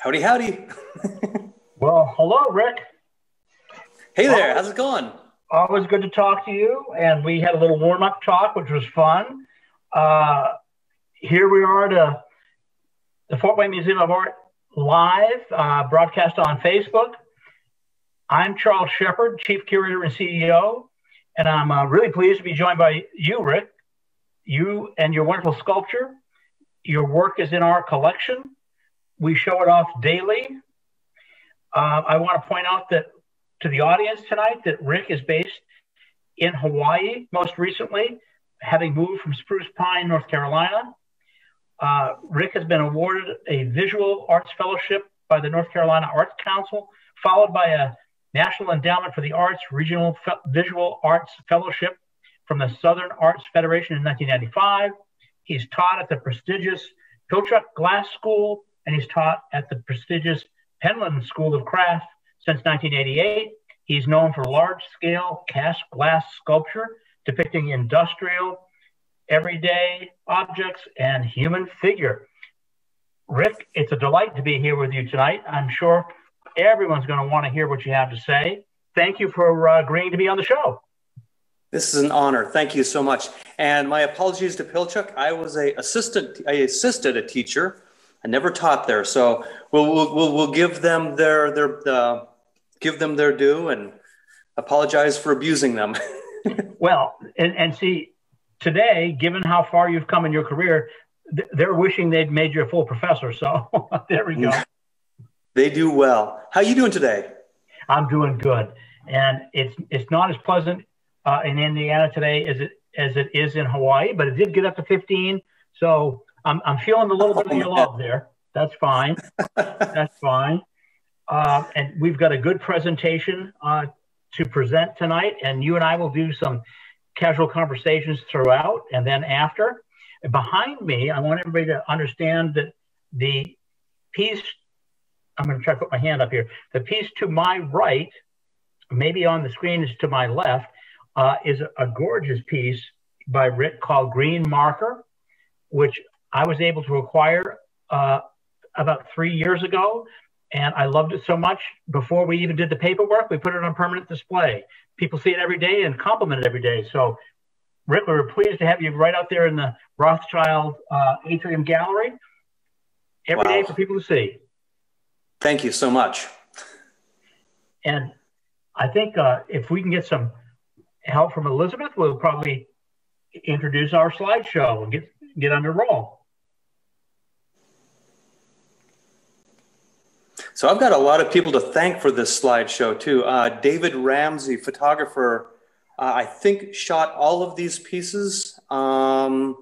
Howdy, howdy. Well, hello, Rick. Hey there, how's it going? Always good to talk to you. And we had a little warm-up talk, which was fun. Here we are at the Fort Wayne Museum of Art live, broadcast on Facebook. I'm Charles Shepard, Chief Curator and CEO, and I'm really pleased to be joined by you, Rick. You and your wonderful sculpture. Your work is in our collection. We show it off daily. I want to point out that to the audience tonight that Rick is based in Hawaii, most recently, having moved from Spruce Pine, North Carolina. Rick has been awarded a Visual Arts Fellowship by the North Carolina Arts Council, followed by a National Endowment for the Arts Regional Visual Arts Fellowship from the Southern Arts Federation in 1995. He's taught at the prestigious Pilchuck Glass School, and he's taught at the prestigious Penland School of Craft since 1988. He's known for large-scale cast glass sculpture depicting industrial, everyday objects, and human figure. Rick, it's a delight to be here with you tonight. I'm sure everyone's going to want to hear what you have to say. Thank you for agreeing to be on the show. This is an honor. Thank you so much. And my apologies to Pilchuck. I was I assisted a teacher. I never taught there, so we'll give them their due and apologize for abusing them. Well, and see, today, given how far you've come in your career, they're wishing they'd made you a full professor. So there we go. They do well. How you doing today? I'm doing good, and it's not as pleasant in Indiana today as it is in Hawaii, but it did get up to 15. So I'm feeling a little bit of your love there. That's fine. That's fine. And we've got a good presentation to present tonight, and you and I will do some casual conversations throughout and then after. Behind me, I want everybody to understand that the piece, I'm going to try to put my hand up here, the piece to my right, maybe on the screen is to my left, is a gorgeous piece by Rick called Green Marker, which I was able to acquire about 3 years ago, and I loved it so much. Before we even did the paperwork, we put it on permanent display. People see it every day and compliment it every day. So, Rick, we were pleased to have you right out there in the Rothschild Atrium Gallery every day for people to see. Thank you so much. And I think if we can get some help from Elizabeth, we'll probably introduce our slideshow and get on the roll. So I've got a lot of people to thank for this slideshow too. David Ramsey, photographer, I think shot all of these pieces. And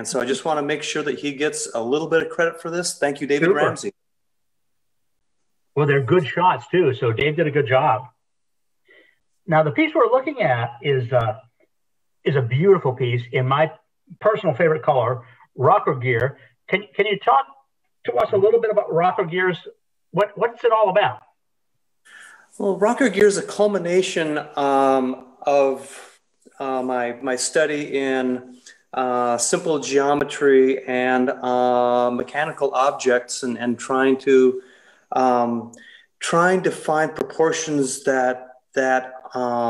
so I just want to make sure that he gets a little bit of credit for this. Thank you, David Ramsey. Well, they're good shots too. So Dave did a good job. Now the piece we're looking at is a beautiful piece in my personal favorite color, rocker gear. Can you talk to us a little bit about rocker gears? What's it all about? Well, rocker gear is a culmination of my study in simple geometry and mechanical objects, and trying to find proportions that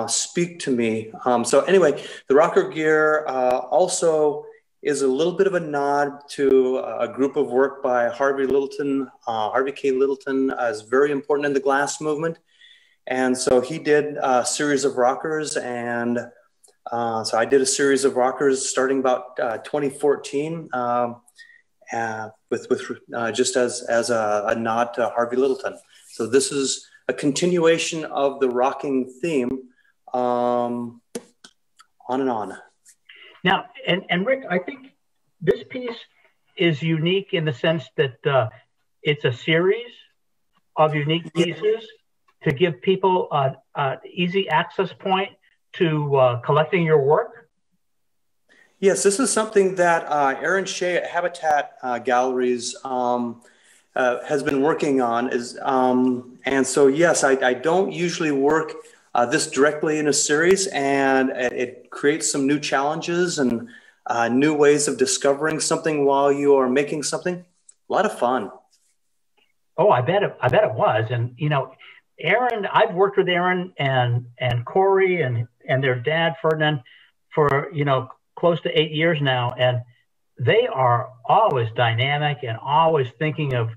speak to me. So anyway, the rocker gear also is a little bit of a nod to a group of work by Harvey K. Littleton, is very important in the glass movement. And so he did a series of rockers, and so I did a series of rockers starting about 2014 with just as a nod to Harvey Littleton. So this is a continuation of the rocking theme, on and on. Now, and Rick, I think this piece is unique in the sense that it's a series of unique pieces to give people an easy access point to collecting your work. Yes, this is something that Aaron Shea at Habitat Galleries has been working on. And so, yes, I don't usually work this directly in a series, and it creates some new challenges and new ways of discovering something while you are making something. A lot of fun. Oh, I bet it was. And you know, Aaron, I've worked with Aaron and Corey and their dad Ferdinand for, you know, close to 8 years now, and they are always dynamic and always thinking of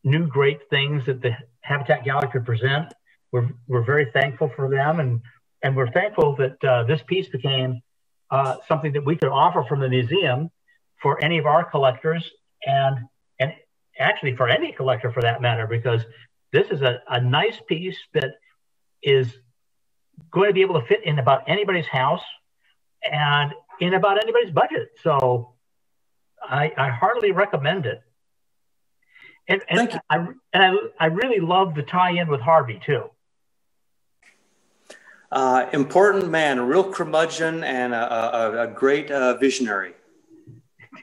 new great things that the Habitat Gallery could present. We're very thankful for them, and we're thankful that this piece became something that we could offer from the museum for any of our collectors, and actually for any collector for that matter, because this is a nice piece that is going to be able to fit in about anybody's house and in about anybody's budget. So I heartily recommend it. And Thank you. I really love the tie-in with Harvey too. Important man, a real curmudgeon, and a great visionary.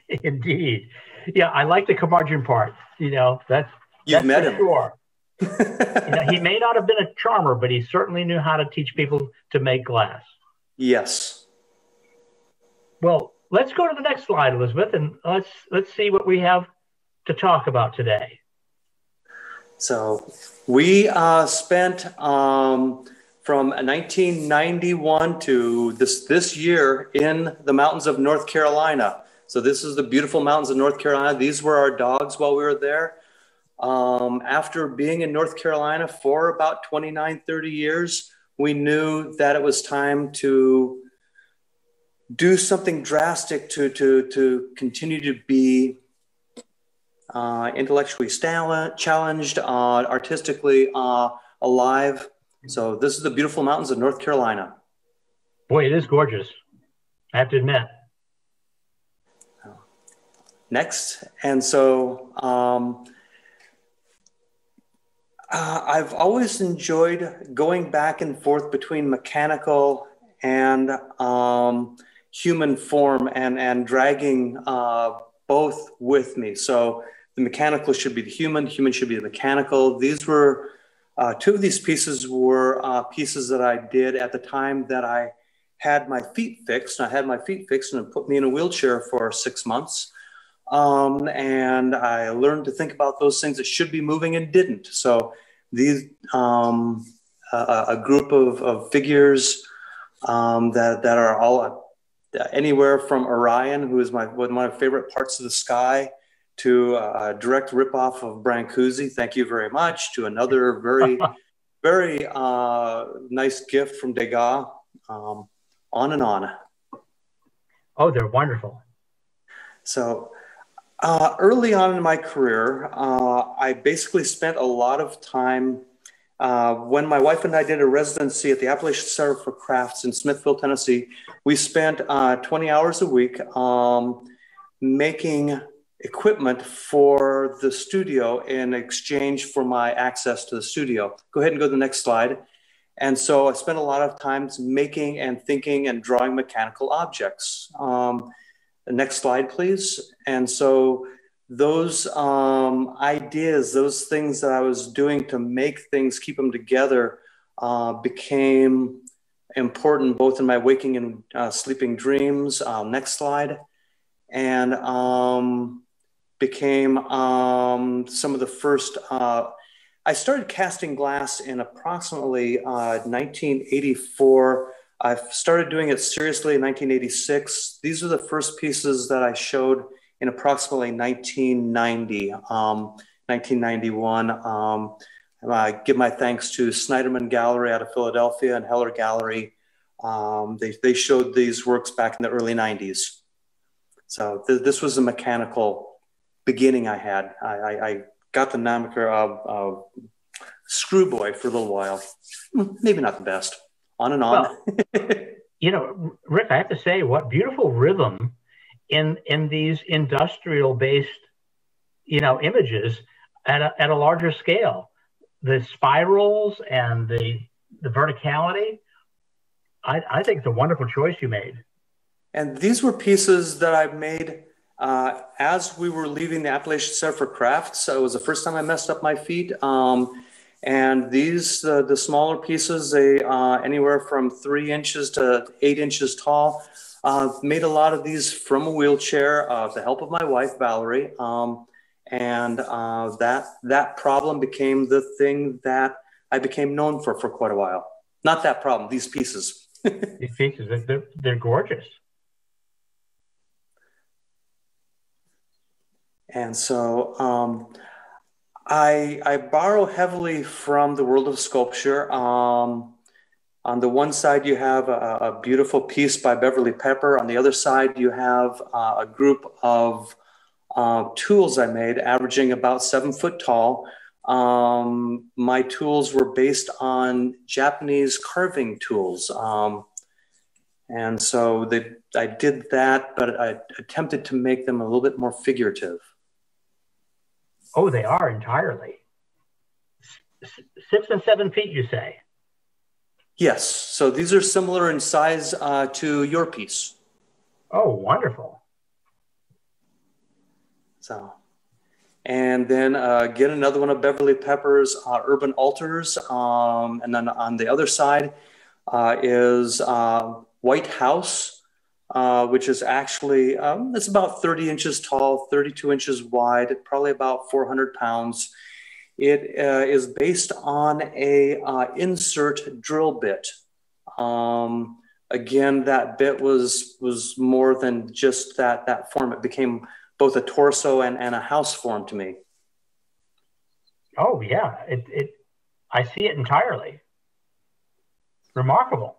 Indeed. Yeah, I like the curmudgeon part. You know, that's met him. Sure. You know, he may not have been a charmer, but he certainly knew how to teach people to make glass. Yes. Well, let's go to the next slide, Elizabeth, and let's see what we have to talk about today. So we spent from 1991 to this year in the mountains of North Carolina. So this is the beautiful mountains of North Carolina. These were our dogs while we were there. After being in North Carolina for about 29, 30 years, we knew that it was time to do something drastic to continue to be intellectually challenged, artistically alive. So this is the beautiful mountains of North Carolina. Boy, it is gorgeous, I have to admit. Next. And so I've always enjoyed going back and forth between mechanical and human form and dragging both with me. So the mechanical should be the human should be the mechanical. These were two of these pieces were pieces that I did at the time that I had my feet fixed. I had my feet fixed and it put me in a wheelchair for 6 months. And I learned to think about those things that should be moving and didn't. So these, a group of figures that are all anywhere from Orion, who is one of my favorite parts of the sky, to a direct ripoff of Brancusi, thank you very much, to another very, very nice gift from Degas, on and on. Oh, they're wonderful. So early on in my career, I basically spent a lot of time when my wife and I did a residency at the Appalachian Center for Crafts in Smithville, Tennessee. We spent 20 hours a week making equipment for the studio in exchange for my access to the studio. Go ahead and go to the next slide. And so I spent a lot of times making and thinking and drawing mechanical objects. The next slide, please. And so those ideas, those things that I was doing to make things, keep them together, became important both in my waking and sleeping dreams. Next slide. And became some of the first, I started casting glass in approximately 1984. I started doing it seriously in 1986. These are the first pieces that I showed in approximately 1990, 1991. I give my thanks to Snyderman Gallery out of Philadelphia and Heller Gallery. They showed these works back in the early 90s. So this was a mechanical beginning I had. I got the moniker of Screwboy for a little while. Maybe not the best. On and on. Well, you know, Rick, I have to say, what beautiful rhythm in these industrial-based, you know, images at a larger scale. The spirals and the verticality. I think it's a wonderful choice you made. And these were pieces that I made as we were leaving the Appalachian Center for Crafts. So it was the first time I messed up my feet. And these, the smaller pieces, they anywhere from 3 inches to 8 inches tall. Made a lot of these from a wheelchair, with the help of my wife, Valerie. And that problem became the thing that I became known for quite a while. Not that problem, these pieces. These pieces, they're gorgeous. And so I borrow heavily from the world of sculpture. On the one side, you have a beautiful piece by Beverly Pepper. On the other side, you have a group of tools I made, averaging about 7 foot tall. My tools were based on Japanese carving tools. And so I did that, but I attempted to make them a little bit more figurative. Oh, they are entirely. 6 and 7 feet, you say? Yes. So these are similar in size to your piece. Oh, wonderful. So, and then again, another one of Beverly Pepper's urban altars. And then on the other side is White House, which is actually, it's about 30 inches tall, 32 inches wide, probably about 400 pounds. It is based on a insert drill bit. Again, that bit was more than just that form. It became both a torso and a house form to me. Oh yeah, I see it entirely. Remarkable.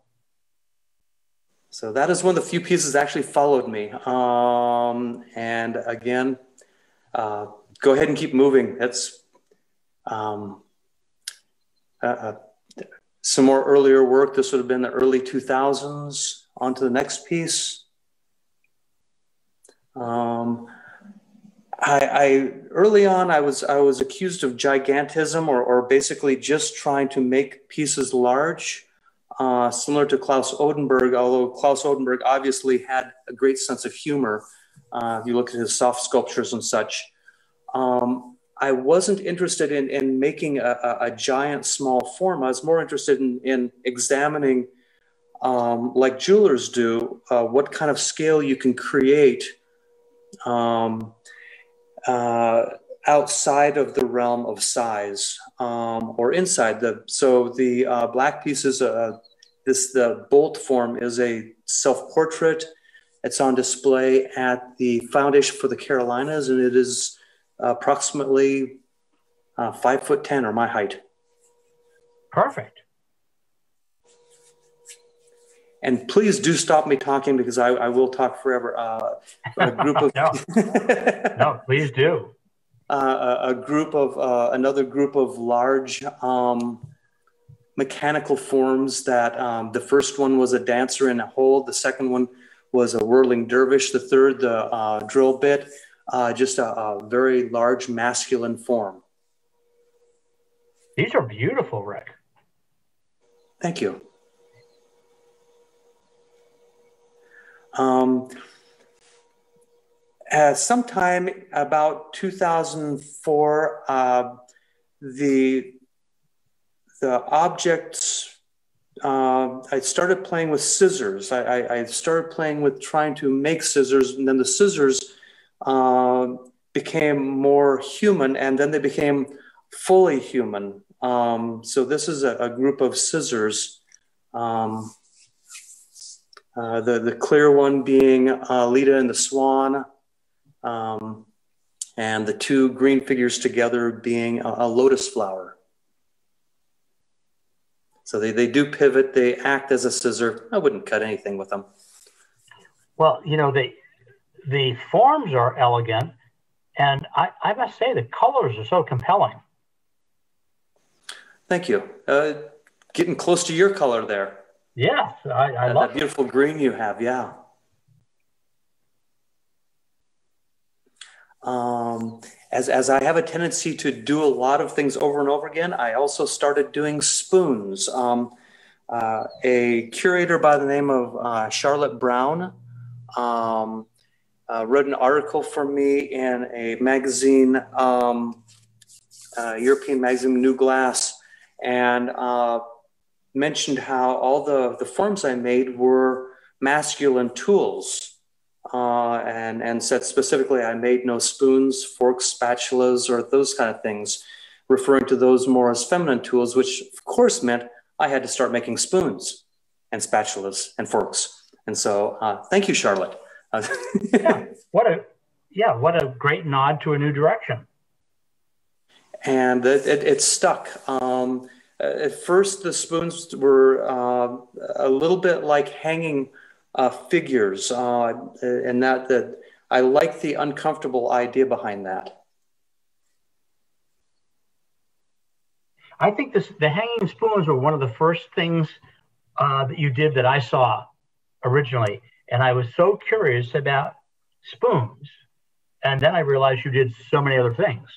So that is one of the few pieces that actually followed me. And again, go ahead and keep moving. That's some more earlier work. This would have been the early 2000s. On to the next piece. I early on, I was accused of gigantism or basically just trying to make pieces large, similar to Klaus Odenberg, although Klaus Odenberg obviously had a great sense of humor. If you look at his soft sculptures and such. I wasn't interested in making a giant small form. I was more interested in examining, like jewelers do, what kind of scale you can create outside of the realm of size or inside so the black pieces, the bolt form is a self-portrait. It's on display at the Foundation for the Carolinas, and it is approximately 5'10" or my height. Perfect. And please do stop me talking because I will talk forever. A group of no, please do. Another group of large mechanical forms that the first one was a dancer in a hole. The second one was a whirling dervish. The third, the drill bit, just a very large masculine form. These are beautiful, Rick. Thank you. Sometime about 2004, the objects, I started playing with scissors. I started playing with trying to make scissors, and then the scissors became more human, and then they became fully human. So this is a group of scissors. The clear one being Lita and the Swan, and the two green figures together being a lotus flower. So they do pivot, they act as a scissor. I wouldn't cut anything with them. Well, you know, the forms are elegant, and I must say the colors are so compelling. Thank you. Getting close to your color there. Yes, I love that beautiful green you have, yeah. As I have a tendency to do a lot of things over and over again, I also started doing spoons. A curator by the name of Charlotte Brown wrote an article for me in a magazine, European magazine, New Glass, and mentioned how all the forms I made were masculine tools. and said specifically, I made no spoons, forks, spatulas, or those kind of things, referring to those more as feminine tools, which of course meant I had to start making spoons and spatulas and forks. And so thank you, Charlotte. What a great nod to a new direction. And it stuck. At first, the spoons were a little bit like hanging figures, and that I like the uncomfortable idea behind that. I think the hanging spoons were one of the first things that you did that I saw originally, and I was so curious about spoons, and then I realized you did so many other things.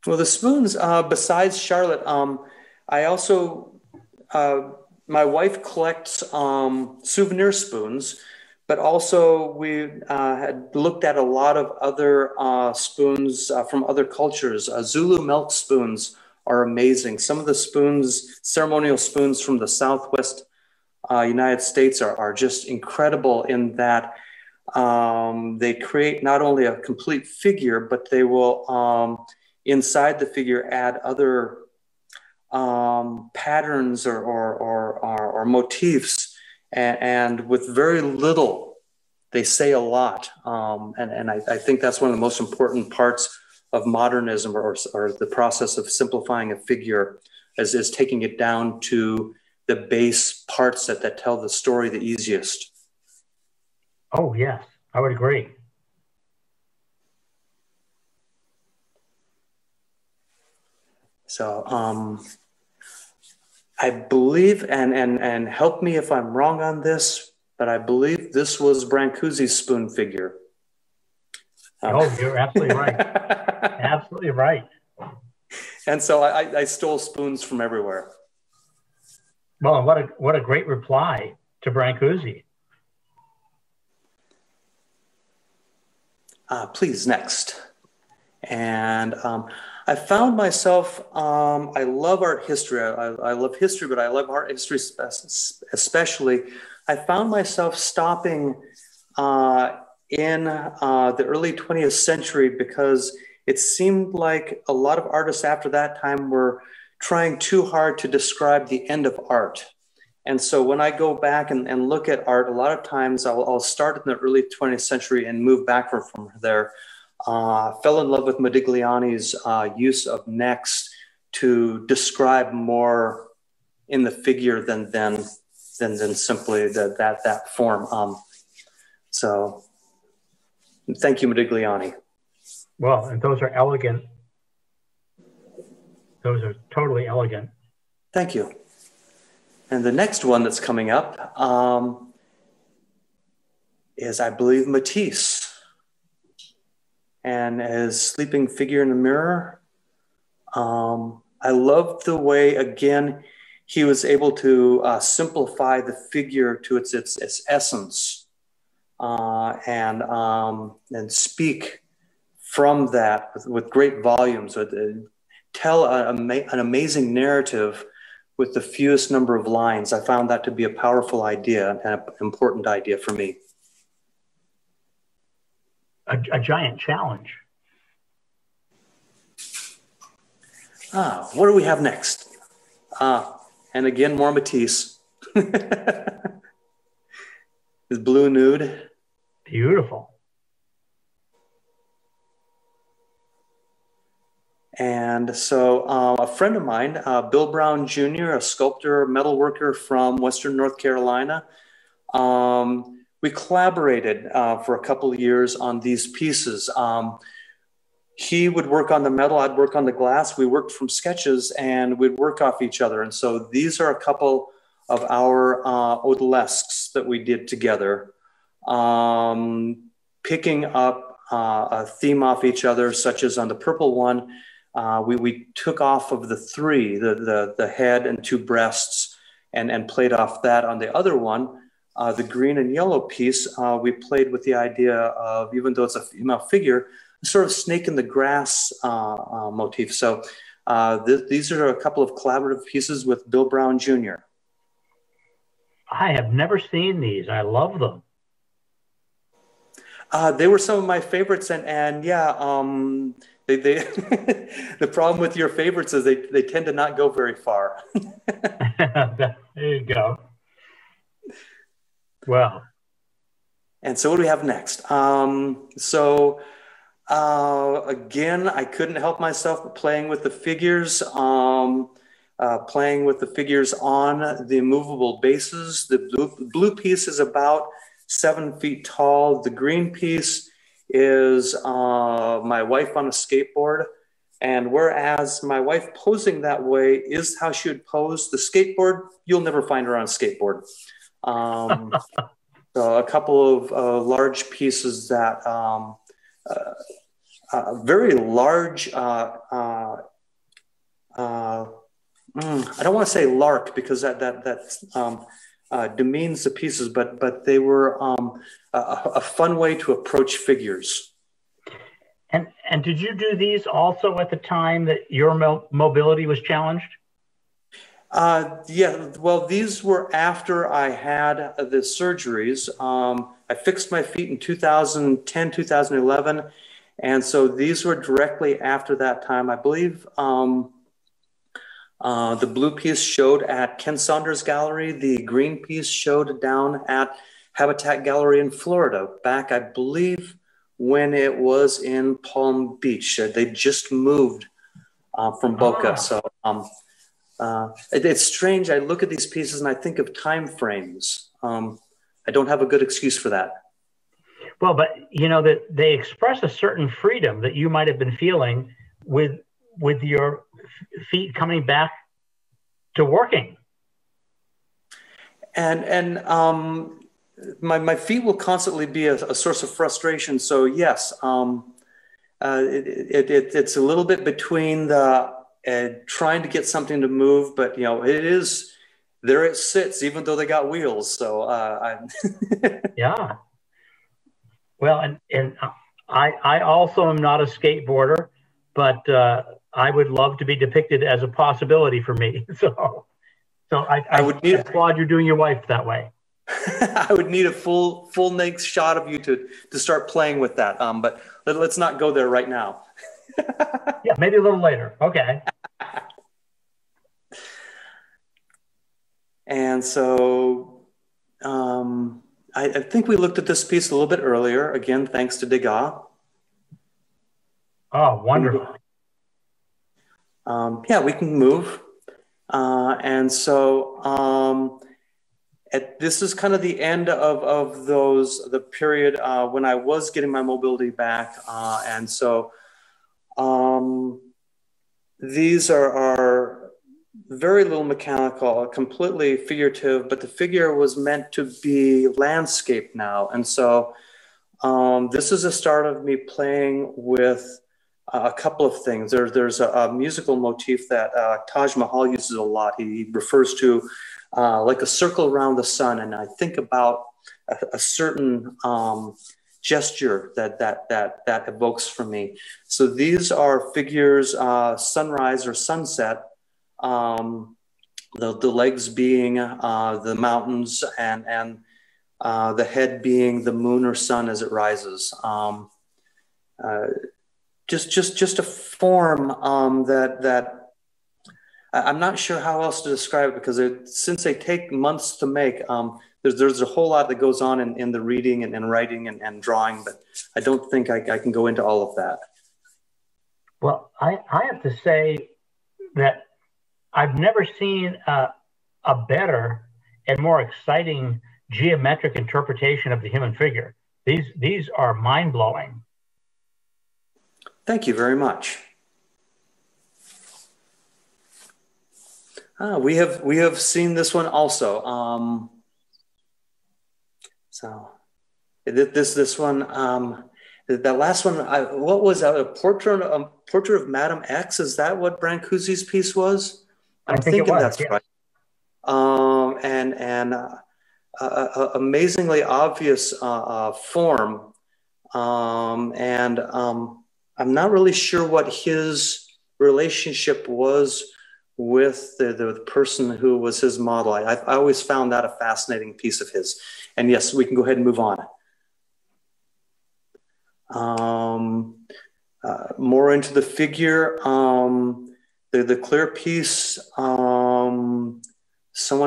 Well, the spoons, besides Charlotte, I also, my wife collects souvenir spoons, but also we had looked at a lot of other spoons from other cultures. Zulu milk spoons are amazing. Some of the spoons, ceremonial spoons from the Southwest United States are just incredible in that they create not only a complete figure, but they will, inside the figure, add other patterns or motifs, and with very little, they say a lot. And I think that's one of the most important parts of modernism, or the process of simplifying a figure, is taking it down to the base parts that tell the story the easiest. Oh, yes, I would agree. So I believe, and help me if I'm wrong on this, but I believe this was Brancusi's spoon figure. Oh, you're absolutely right. Absolutely right. And so I stole spoons from everywhere. Well, what a great reply to Brancusi. Please, next. And I found myself, I love art history. I love history, but I love art history especially. I found myself stopping in the early 20th century because it seemed like a lot of artists after that time were trying too hard to describe the end of art. And so when I go back and look at art, a lot of times I'll start in the early 20th century and move backward from there. Fell in love with Modigliani's use of necks to describe more in the figure than simply that form. So thank you, Modigliani. Well, and those are elegant. Those are totally elegant. Thank you. And the next one that's coming up is, I believe, Matisse and his sleeping figure in the mirror. I love the way, again, he was able to simplify the figure to its essence, and speak from that with great volumes, tell an amazing narrative with the fewest number of lines. I found that to be a powerful idea and an important idea for me. A giant challenge. What do we have next? And again, more Matisse. His blue nude. Beautiful. And so a friend of mine, Bill Brown Jr., a sculptor, metalworker from Western North Carolina, we collaborated for a couple of years on these pieces. He would work on the metal, I'd work on the glass. We worked from sketches and we'd work off each other. And so these are a couple of our odalisques that we did together, picking up a theme off each other, such as on the purple one, we took off of the three, the head and two breasts, and played off that. On the other one, the green and yellow piece, we played with the idea of, even though it's a female figure, a sort of snake in the grass motif. So these are a couple of collaborative pieces with Bill Brown Jr. I have never seen these. I love them. They were some of my favorites, and yeah, they the problem with your favorites is they tend to not go very far. There you go. Well, and so what do we have next? Again, I couldn't help myself but playing with the figures. Playing with the figures on the movable bases. The blue piece is about 7 feet tall. The green piece is my wife on a skateboard. And whereas my wife posing that way is how she would pose, the skateboard, you'll never find her on a skateboard. So a couple of large pieces that, very large, I don't want to say lark because that demeans the pieces, but they were a fun way to approach figures. And did you do these also at the time that your mobility was challenged? Yeah, well, these were after I had the surgeries. I fixed my feet in 2010, 2011. And so these were directly after that time. I believe the blue piece showed at Ken Saunders Gallery. The green piece showed down at Habitat Gallery in Florida back, I believe, when it was in Palm Beach. They just moved from Boca. So it's strange. I look at these pieces and I think of time frames. I don't have a good excuse for that. Well, but you know that they express a certain freedom that you might have been feeling with your feet coming back to working. And my feet will constantly be a source of frustration. So yes, it's a little bit between the trying to get something to move, but you know, it is there. It sits, even though they got wheels. So yeah. Well, and I also am not a skateboarder, but I would love to be depicted as a possibility for me. So I would applaud you doing your wife that way. I would need a full length shot of you to start playing with that. But let's not go there right now. Yeah, maybe a little later. Okay. And so I think we looked at this piece a little bit earlier. Again, thanks to Degas. Oh, wonderful. Yeah, we can move. And so this is kind of the end of the period when I was getting my mobility back. And so these are very little mechanical, completely figurative, but the figure was meant to be landscape now. And so this is a start of me playing with a couple of things. There's a musical motif that Taj Mahal uses a lot. He refers to like a circle around the sun. And I think about a certain gesture that evokes for me. So these are figures, sunrise or sunset, the legs being the mountains and the head being the moon or sun as it rises. Just a form that I'm not sure how else to describe it, because since they take months to make, there's a whole lot that goes on in the reading and writing and drawing, but I don't think I can go into all of that. Well, I have to say that I've never seen a better and more exciting geometric interpretation of the human figure. These are mind-blowing. Thank you very much. We have seen this one also. So this one, that last one, what was that? A portrait of Madame X? Is that what Brancusi's piece was? I'm thinking that's right. And amazingly obvious form. I'm not really sure what his relationship was with the person who was his model. I always found that a fascinating piece of his. And yes, we can go ahead and move on. More into the figure, the clear piece, someone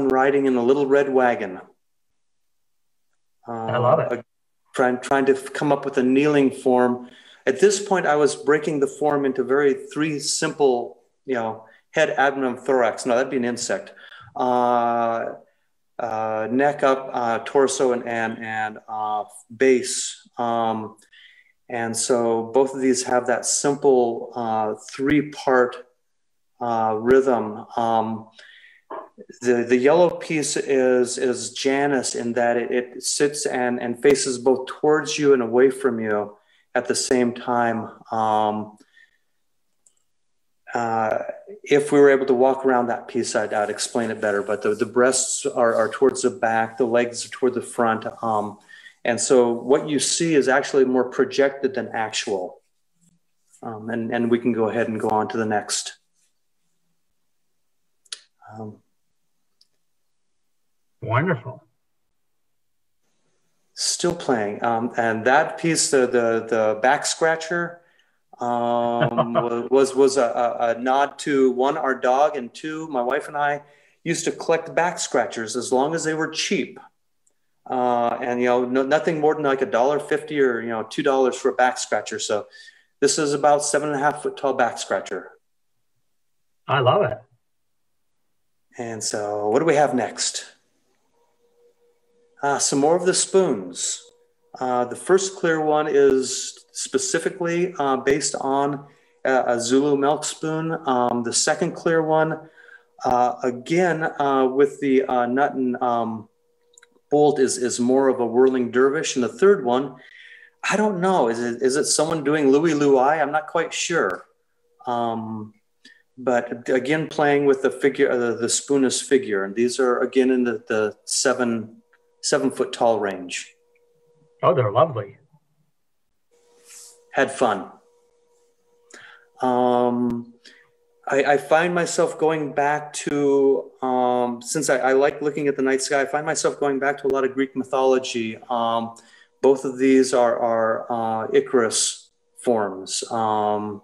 riding in a little red wagon. I love it. Trying to come up with a kneeling form. At this point, I was breaking the form into three simple, head, abdomen, thorax. No, that'd be an insect. Neck up, torso, and base. And so both of these have that simple three-part rhythm. The yellow piece is Janus in that it sits and faces both towards you and away from you at the same time. If we were able to walk around that piece, I'd explain it better. But the breasts are towards the back, the legs are toward the front. And so what you see is actually more projected than actual. And we can go ahead and go on to the next. Wonderful. Still playing. And that piece, the back scratcher, was a nod to, one, our dog, and two, my wife and I used to collect back scratchers as long as they were cheap. And nothing more than like $1.50 or $2 for a back scratcher. So this is about 7.5 foot tall back scratcher. I love it. And so what do we have next? Some more of the spoons. The first clear one is specifically based on a Zulu milk spoon. The second clear one, again, with the nut and bolt is more of a whirling dervish. And the third one, I don't know. Is it someone doing Louie Louie? I'm not quite sure. But again, playing with the figure, the spoonist figure. And these are, again, in the 7 foot tall range. Oh, they're lovely. Had fun. I find myself going back to, since I like looking at the night sky, I find myself going back to a lot of Greek mythology. Both of these are Icarus forms. The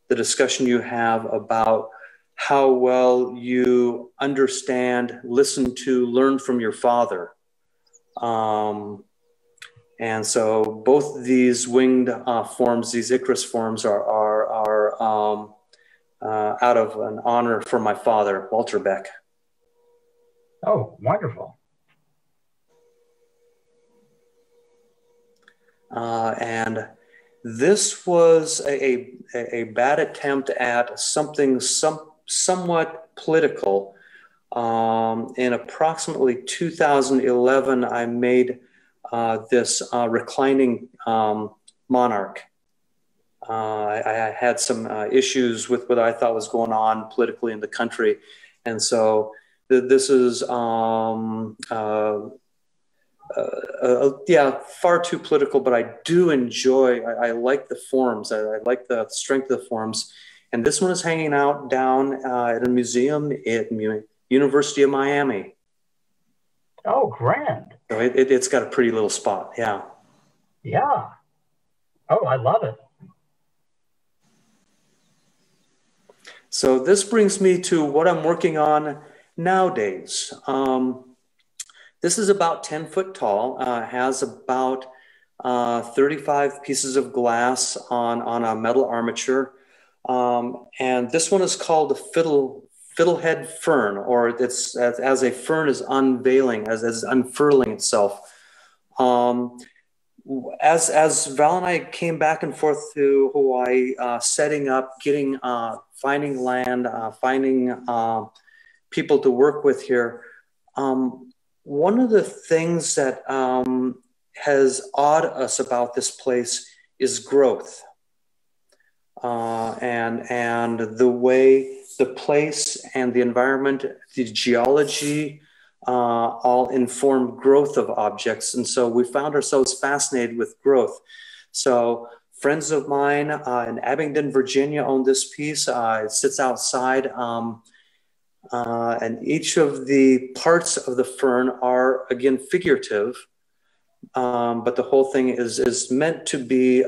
discussion you have about how well you understand, listen to, learn from your father. And so both these winged forms, these Icarus forms, are out of an honor for my father, Walter Beck. Oh, wonderful. And this was a bad attempt at something somewhat political. In approximately 2011, I made this reclining monarch. I had some issues with what I thought was going on politically in the country. And so this is, far too political, but I do enjoy, I like the forms. I like the strength of the forms. And this one is hanging out down at a museum at University of Miami. Oh, grand. So it's got a pretty little spot, yeah. Yeah. Oh, I love it. So this brings me to what I'm working on nowadays. This is about 10 foot tall, has about 35 pieces of glass on a metal armature. And this one is called the Fiddlehead Fern, or it's as a fern is unveiling, as unfurling itself. As Val and I came back and forth to Hawaii, setting up, finding land, finding people to work with here, one of the things that has awed us about this place is growth, and the way the place and the environment, the geology, all inform growth of objects. And so we found ourselves fascinated with growth. So friends of mine in Abingdon, Virginia own this piece. It sits outside. And each of the parts of the fern are, again, figurative. but the whole thing is meant to be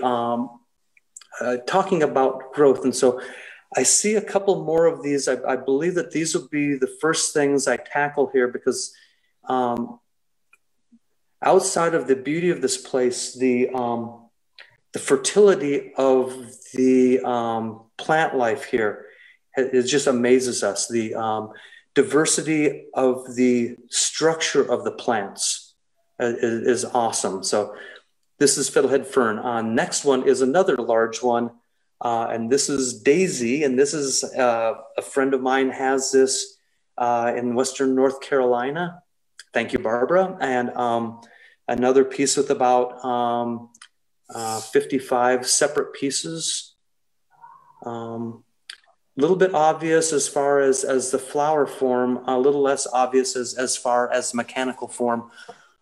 talking about growth. And so I see a couple more of these. I believe that these will be the first things I tackle here, because outside of the beauty of this place, the fertility of the plant life here, it just amazes us. The diversity of the structure of the plants is awesome. So this is Fiddlehead Fern. Next one is another large one, and this is Daisy. And this is a friend of mine has this in Western North Carolina. Thank you, Barbara. And another piece with about 55 separate pieces. A little bit obvious as far as the flower form, a little less obvious as far as mechanical form.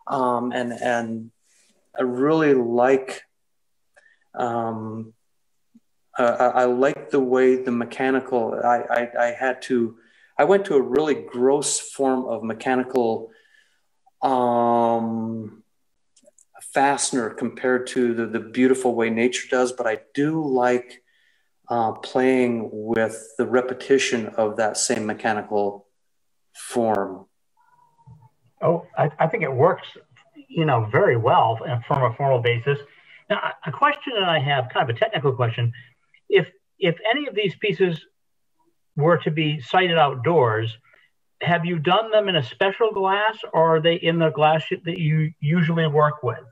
And I really like, I like the way the mechanical, I went to a really gross form of mechanical fastener compared to the beautiful way nature does, but I do like playing with the repetition of that same mechanical form. Oh, I think it works, very well from a formal basis. Now, a question that I have, kind of a technical question, if any of these pieces were to be sited outdoors, have you done them in a special glass, or are they in the glass that you usually work with?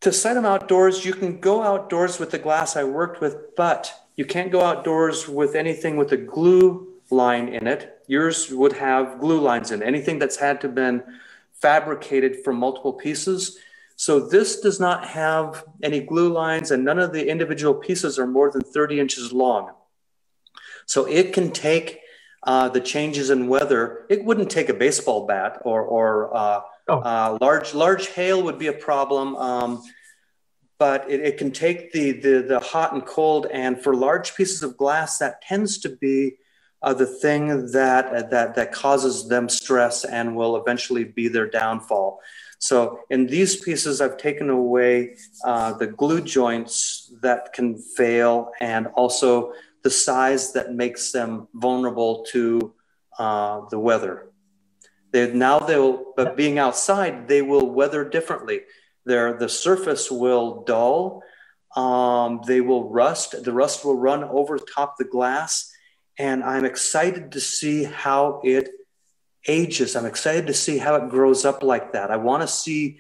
To site them outdoors, you can go outdoors with the glass I worked with, but you can't go outdoors with anything with a glue line in it. Yours would have glue lines in it. Anything that's had to been fabricated from multiple pieces. So this does not have any glue lines, and none of the individual pieces are more than 30 inches long. So it can take the changes in weather. It wouldn't take a baseball bat or large hail would be a problem. But it can take the hot and cold, and for large pieces of glass, that tends to be the thing that causes them stress and will eventually be their downfall. So in these pieces, I've taken away the glue joints that can fail, and also the size that makes them vulnerable to the weather. But being outside, they will weather differently. The surface will dull, they will rust, the rust will run over top the glass, and I'm excited to see how it ages. I'm excited to see how it grows up like that. I want to see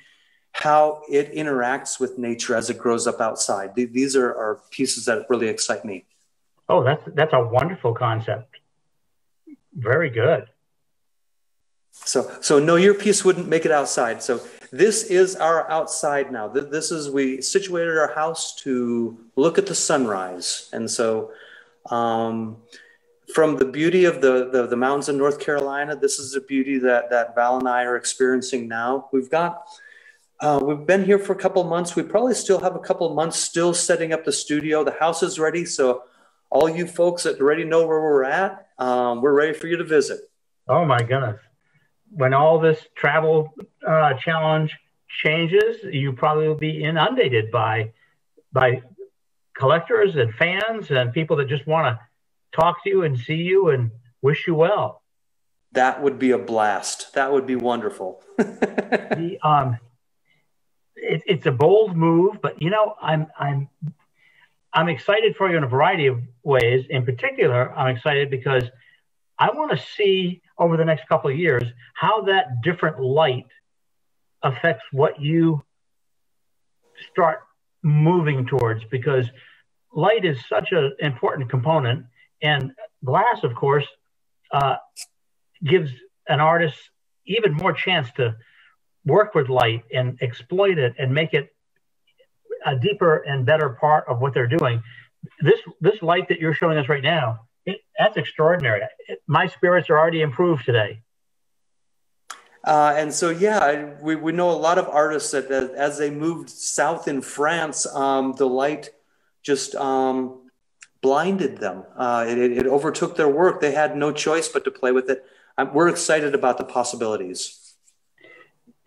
how it interacts with nature as it grows up outside. These are pieces that really excite me. Oh, that's a wonderful concept. Very good. So no, your piece wouldn't make it outside. So this is our outside now. We situated our house to look at the sunrise. And so from the beauty of the mountains in North Carolina, this is the beauty that Val and I are experiencing now. We've been here for a couple of months. We probably still have a couple of months still setting up the studio. The house is ready. So all you folks that already know where we're at, we're ready for you to visit. Oh my goodness. When all this travel challenge changes, you probably will be inundated by collectors and fans and people that just want to talk to you and see you and wish you well. That would be a blast. That would be wonderful. It's a bold move, but I'm excited for you in a variety of ways. In particular, I'm excited because I want to see over the next couple of years how that different light affects what you start moving towards, because light is such an important component, and glass, of course, gives an artist even more chance to work with light and exploit it and make it a deeper and better part of what they're doing. This light that you're showing us right now, that's extraordinary. My spirits are already improved today. And so, yeah, we know a lot of artists that as they moved south in France, the light just blinded them. It overtook their work. They had no choice but to play with it. We're excited about the possibilities.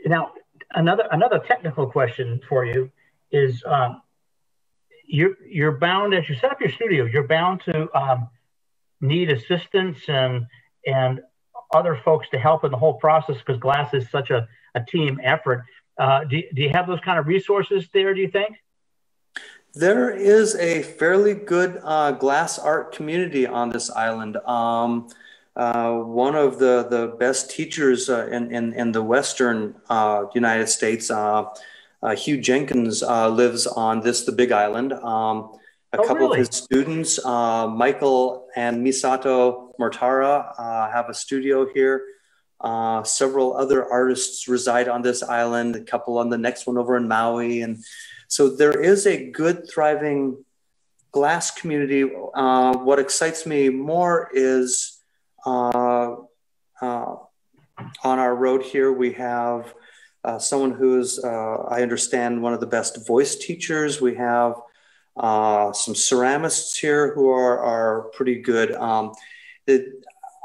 Now, Another technical question for you is you're bound, as you set up your studio, you're bound to need assistance and other folks to help in the whole process because glass is such a team effort. Do you have those kind of resources there, do you think? There is a fairly good glass art community on this island. One of the best teachers in the Western United States, Hugh Jenkins, lives on the Big Island. A couple of his students, Michael and Misato Mortara, have a studio here. Several other artists reside on this island, a couple on the next one over in Maui. And so there is a good, thriving glass community. What excites me more is on our road here, we have someone who's, I understand, one of the best voice teachers. We have some ceramists here who are pretty good.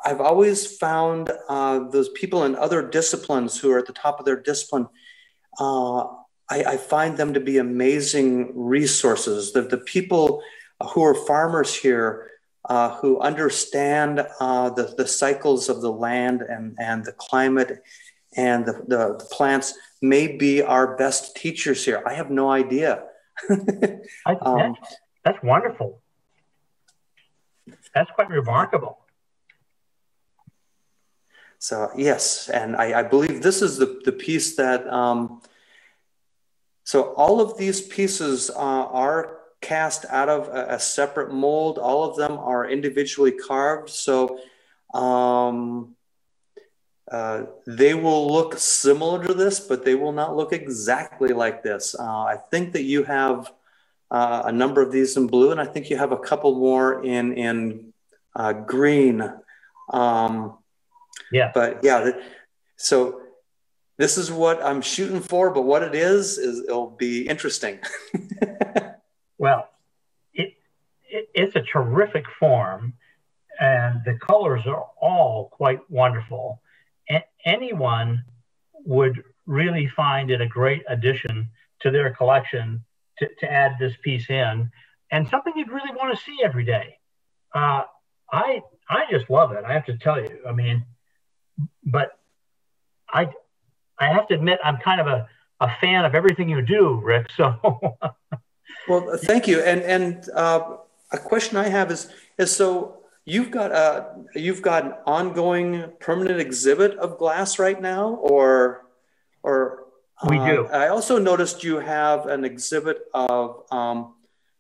I've always found those people in other disciplines who are at the top of their discipline, I find them to be amazing resources. The people who are farmers here, who understand the cycles of the land and the climate and the plants, may be our best teachers here. I have no idea. That's wonderful. That's quite remarkable. So yes, and I believe this is the piece that, so all of these pieces are cast out of a separate mold. All of them are individually carved. So they will look similar to this, but they will not look exactly like this. I think that you have a number of these in blue, and I think you have a couple more in green. Yeah. But yeah, so this is what I'm shooting for, but what it is it'll be interesting. Well, it's a terrific form, and the colors are all quite wonderful. And anyone would really find it a great addition to their collection to add this piece in, and something you'd really want to see every day. I just love it, I have to tell you. I mean, but I have to admit, I'm kind of a fan of everything you do, Rick. So, well, thank you. And a question I have is so you've got an ongoing permanent exhibit of glass right now, or we do. I also noticed you have an exhibit of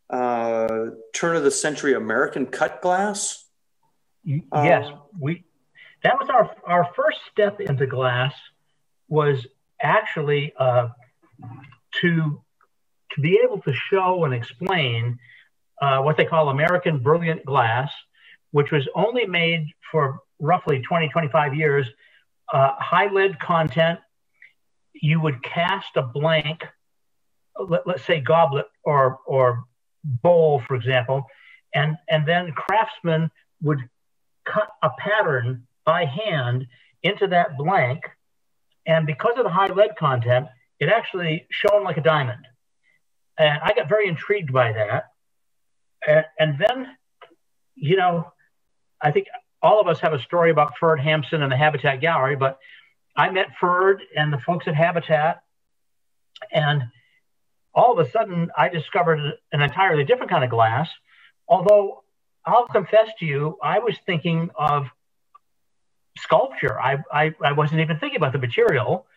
turn of the century American cut glass. Yes, that was our first step into glass, was actually to be able to show and explain what they call American brilliant glass, which was only made for roughly 20, 25 years, high lead content. You would cast a blank, let's say goblet or bowl, for example, and then craftsmen would cut a pattern by hand into that blank. And because of the high lead content, it actually shone like a diamond. And I got very intrigued by that. And then, you know, I think all of us have a story about Ferd Hampson and the Habitat Gallery, but I met Ferd and the folks at Habitat, and all of a sudden I discovered an entirely different kind of glass. Although I'll confess to you, I was thinking of sculpture. I wasn't even thinking about the material.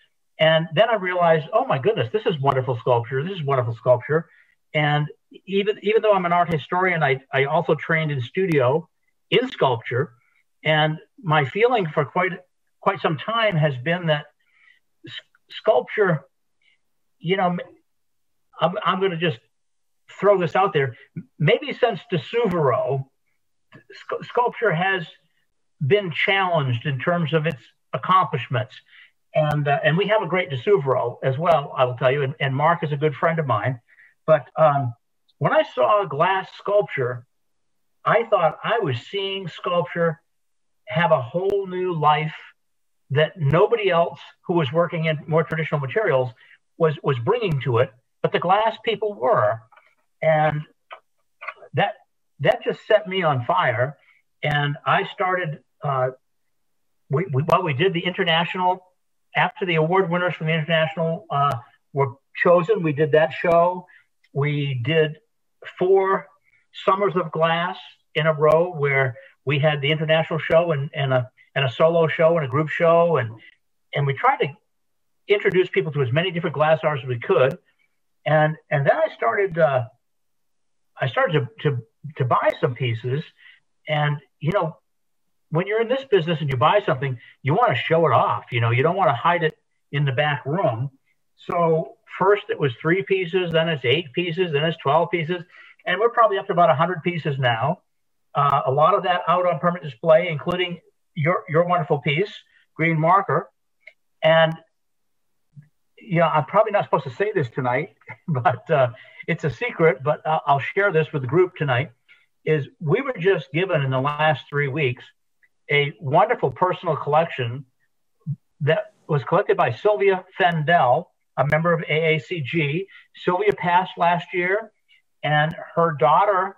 And then I realized, oh my goodness, this is wonderful sculpture. This is wonderful sculpture. And even though I'm an art historian, I also trained in studio in sculpture. And my feeling for quite some time has been that sculpture, you know, I'm going to just throw this out there. Maybe since de Suvero, sculpture has been challenged in terms of its accomplishments. And we have a great de Suvero as well, I will tell you, and Mark is a good friend of mine. But when I saw glass sculpture, I thought I was seeing sculpture have a whole new life that nobody else who was working in more traditional materials was bringing to it, but the glass people were. And that just set me on fire. And I started, we did the international, after the award winners from the international were chosen, we did that show. We did 4 Summers of Glass in a row where we had the international show and a solo show and a group show. And we tried to introduce people to as many different glass artists as we could. And then I started to buy some pieces. And, you know, when you're in this business and you buy something, you want to show it off. You know, you don't want to hide it in the back room. So first it was 3 pieces, then it's 8 pieces, then it's 12 pieces. And we're probably up to about 100 pieces now. A lot of that out on permanent display, including your wonderful piece, Green Marker. And, you know, I'm probably not supposed to say this tonight, but it's a secret, but I'll share this with the group tonight, is we were just given in the last 3 weeks a wonderful personal collection that was collected by Sylvia Fendel, a member of AACG. Sylvia passed last year, and her daughter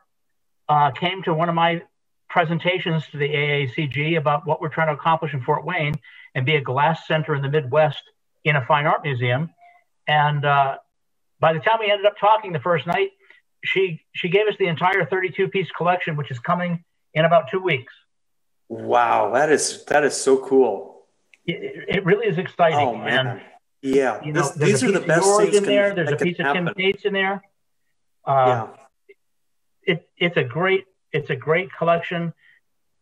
came to one of my presentations to the AACG about what we're trying to accomplish in Fort Wayne and be a glass center in the Midwest in a fine art museum. And by the time we ended up talking the first night, she gave us the entire 32-piece collection, which is coming in about 2 weeks. Wow, that is so cool. It really is exciting. Oh man, and, yeah. You know, these are the best things in there. There's a piece of Tim Tate's in there. Yeah. It's a great collection.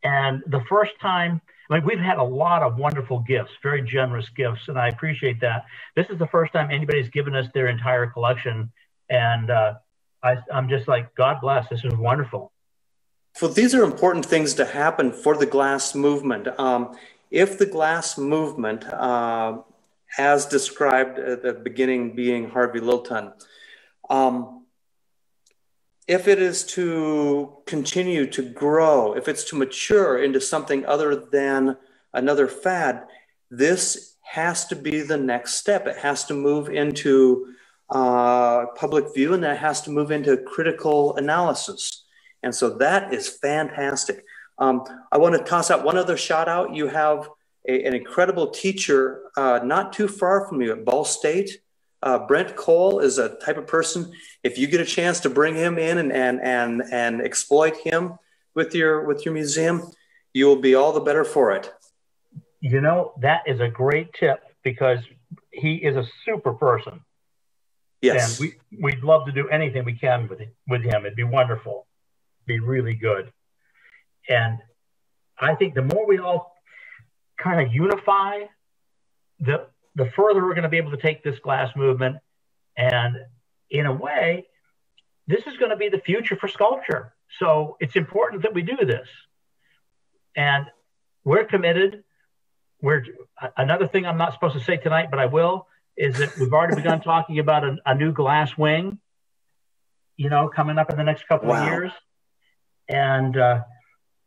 And the first time, I mean, we've had a lot of wonderful gifts, very generous gifts, and I appreciate that. This is the first time anybody's given us their entire collection, and I'm just like, God bless. This is wonderful. Well, these are important things to happen for the glass movement. If the glass movement, as described at the beginning being Harvey Lilton, if it is to continue to grow, if it's to mature into something other than another fad, this has to be the next step. It has to move into public view, and that has to move into critical analysis. And so that is fantastic. I want to toss out one other shout out. You have an incredible teacher not too far from you at Ball State. Brent Cole is a type of person, if you get a chance to bring him in and exploit him with your museum, you will be all the better for it. You know, that is a great tip because he is a super person. Yes. And we'd love to do anything we can with him. It'd be wonderful. Be really good. And I think the more we all kind of unify, the further we're going to be able to take this glass movement. And in a way, this is going to be the future for sculpture. So it's important that we do this. And we're committed. Another thing I'm not supposed to say tonight, but I will, is that we've already begun talking about a new glass wing, you know, coming up in the next couple of years. And,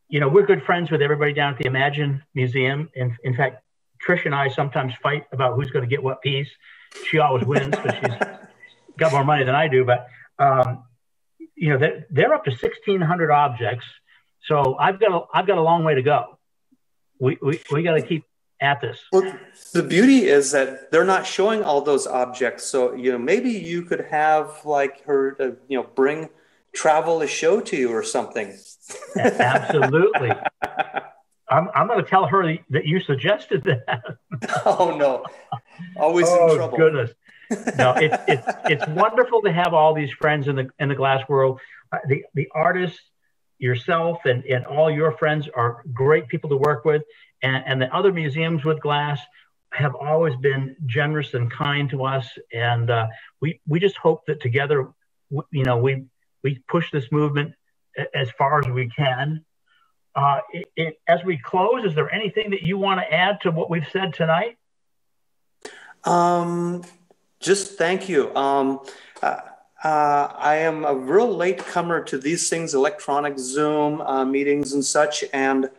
you know, we're good friends with everybody down at the Imagine Museum. In fact, Trish and I sometimes fight about who's going to get what piece. She always wins because she's got more money than I do. But, you know, they're up to 1,600 objects. So I've got a long way to go. We got to keep at this. Well, the beauty is that they're not showing all those objects. So, you know, maybe you could have like her, you know, travel a show to you or something. Absolutely. I'm going to tell her that you suggested that. Oh no, always in trouble. Oh goodness. No, it's wonderful to have all these friends in the glass world. The artists, yourself, and all your friends are great people to work with, and the other museums with glass have always been generous and kind to us. And we just hope that together, you know, we push this movement as far as we can. As we close, is there anything that you want to add to what we've said tonight? Just thank you. I am a real late comer to these things, electronic Zoom meetings and such. And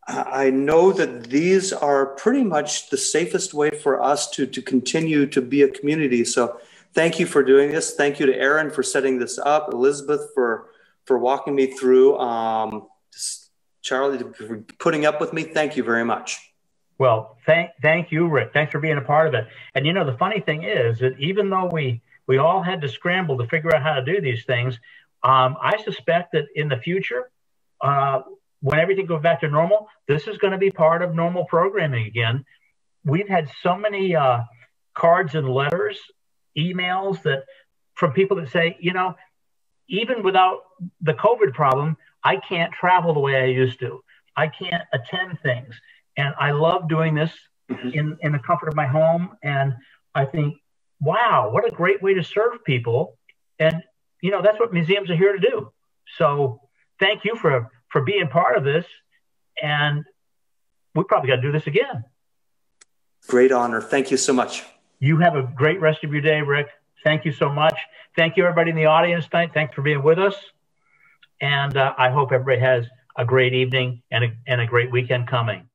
I know that these are pretty much the safest way for us to continue to be a community. So thank you for doing this. Thank you to Aaron for setting this up, Elizabeth for walking me through, Charlie for putting up with me. Thank you very much. Well, thank you, Rick. Thanks for being a part of it. And you know, the funny thing is that even though we all had to scramble to figure out how to do these things, I suspect that in the future, when everything goes back to normal, this is going to be part of normal programming again. We've had so many cards and letters, emails from people that say, you know, even without the COVID problem, I can't travel the way I used to. I can't attend things. And I love doing this in the comfort of my home. And I think, wow, what a great way to serve people. And, you know, that's what museums are here to do. So thank you for being part of this. And we probably got to do this again. Great honor. Thank you so much. You have a great rest of your day, Rick. Thank you so much. Thank you, everybody in the audience tonight. Thanks for being with us. And I hope everybody has a great evening and a great weekend coming.